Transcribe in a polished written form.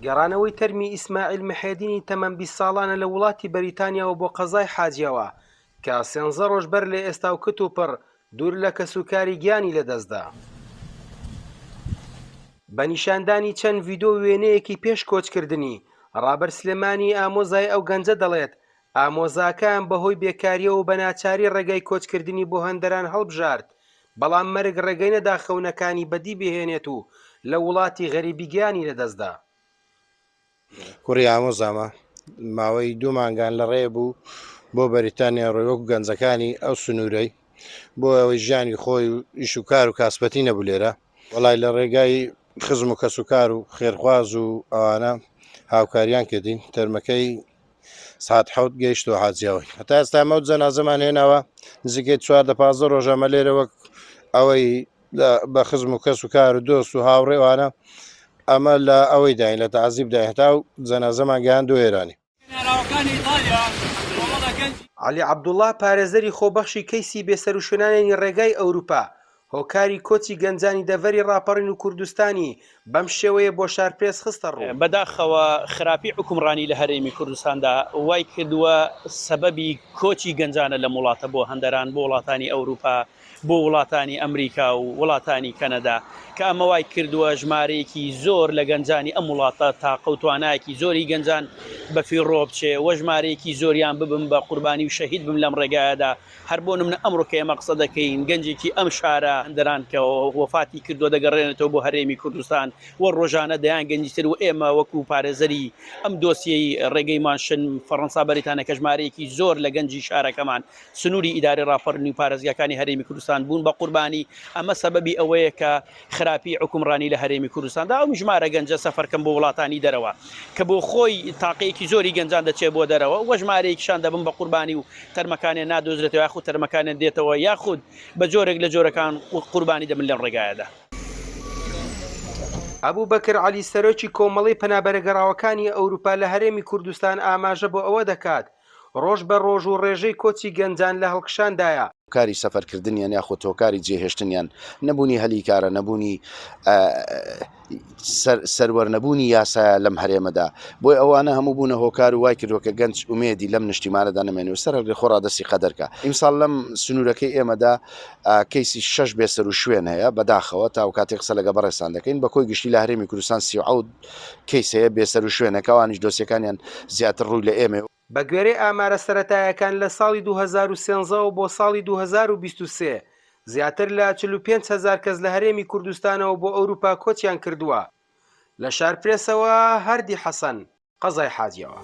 گەڕانەوەی تەرمی ئیسماعیل محێدینی تەمەن 20 ساڵانە لە وڵاتی بەریتانیاوە بۆ قەزای حاجیەوە کە 13 ڕۆژ بەر لە ئێستا و کت و پڕ دوور لە کەسوکاری گیانی لەدەستدا. بە نیشاندانی چەند ڤیدۆ و وێنەیەکی پێش کۆچکردنی، ڕابەر سلێمانی ئامۆزای ئەو گەنجە دەڵێت ئامۆزاکان بەهۆی بێکاریەوە و بەناچاری ڕێگای کۆچکردنی بۆ هەندەران هەڵبژارد، بەڵام مەرگ ڕێگەی نەدا خەونەکانی بەدی بهێنێت و لە وڵاتی غەریبی گیانی لەدەستدا. کوڕی ئامۆزامە ماوەی 2 مانگان لە ڕێ بوو بۆ بەریتانیا ڕێوەک گەنجەکانی ئەو سنوورەی بۆ ئەوەی ژیانی خۆی و ئیش و کار و کاسبەتی نەبوو لێرە، وەڵای لە ڕێگای خزم و کەسوکار و خێرخواز و ئەوانە هاوکاریان کردین. تەرمەکەی سات حەوت گەیشتەوە حاجیەوەی، هەتا ئێستا ئەمە جەنازەمان هێناوە نزیکەی 14-15 ڕۆژەمە لێرە وەک ئەوەی بە خزم و کەس و کار و دۆست و هاوڕێوانە ئەمە لە ئەوەی داین لە تەعزیب داین هەتا و جەنازەمان گەیاندووە ئێرانی. عەلی عەبدوڵڵا پارێزەری خۆبەخشی کەیسی بێسەروشوێنانی ڕێگای ئەوروپا هۆکاری کۆچی گەنجانی دەڤەری ڕاپەڕین و کوردستانی بەم شێوەیە بۆ شارپرێس خستە ڕوو. بەداخەوە خراپی حکومڕانی لە هەرێمی کوردستاندا وای کردووە سەبەبی کۆچی گەنجانە لە وڵاتە بۆ هەندەران بۆ وڵاتانی ئەوروپا بۆ وڵاتانی ئەمریکا و وڵاتانی کەنەدا کە ئەمە وای کردووە ژمارەیەکی زۆر لە گەنجانی ئەم وڵاتە تاقە و توانایەکی زۆری گەنجان بەفی ڕۆ بچێ وە ژمارەیەکی زۆریان ببم بە قوربانی و شەهید بم لەم ڕێگایەدا. هەر بۆ نمونە ئەمڕۆ کە ئێمە قسە دەکەین گەنجێکی ئەم شارە هەندەران کە وەفاتی کردووە دەگەڕێنێتەوە بۆ هەرێمی کوردستان وە ڕۆژانە دەیان گەنجیتر و ئێمە وەکو پارێزەری ئەم دۆسیەی ڕێگەی ماشن فەڕەنسا بەریتانە کە ژمارەیەکی زۆر لە گەنجی شارەکەمان سنووری ئیداری ڕاپەڕینی و پارێزگاکانی هەرێمی کوردستان بوون بە قوربانی. ئەمە سەبەبی ئەوەیە کە خراپی حکومڕانی لە هەرێمی کوردستاندا ئەو ژمارە گەنجە سەفەرکەم بۆ وڵاتانی دەرەوە کە بۆ خۆی تاقەیەکی زۆری گەنجان دەچێت بۆ دەرەوە وە ژمارەیەکیشان دەبن بە قوربانی و تەرمەکانیان نادۆزرێتەوە یاخود تەرمەکانیان دێتەوە یاخود بە جۆرێک لە جۆرەکان قوربانی دەبن لەم ڕێگایەدا. ئەبوو بەکر عەلی سەرۆکی کۆمەڵی پەنابەرگەڕاوەکانی ئەوروپا لە هەرێمی کوردستان ئاماژە بۆ ئەوە دەکات ڕۆژ بە ڕۆژ و ڕێژەی کۆچی گەنجان لە هەڵکشاندایە. کاری سەفەرکردنیان یاخۆ تۆکاری جێهێشتنیان نەبوونی هەلیکارە نەبوونی سەروەرنەبوونی یاسایە لەم هەرێمەدا بۆی ئەوانە هەموو بوونە هۆکار و وای کردووە کە گەنج ئومێدی لەم نیشتیمانەدا نەمێنێ و سەر لە خۆڕادەستی قەدەرکە. ئیمساڵ لەم سنوورەکەی ئێمەدا کەیسی 6 بێسەر و شوێن هەیە بەداخەوە تا و کاتێک قسە لەگە بەڕێستان دەکەین بە کۆی گشتی لە هەرێمی کوردستان 30 کەیس هەیە بێسەر و شوێنەکەوانیش دۆسیەکانیان زیاتر ڕووی لە ئێمە. بە گوێرەی ئامارە سەرەتایەکان لە ساڵی 2013 بۆ ساڵی 2023 زیاتر لە 45,000 کەس لە هەرێمی کوردستانەوە بۆ ئەوروپا کۆچیان کردووە. لە شارپرێسەوە هەردی حەسەن، قەزای حاجیەوە.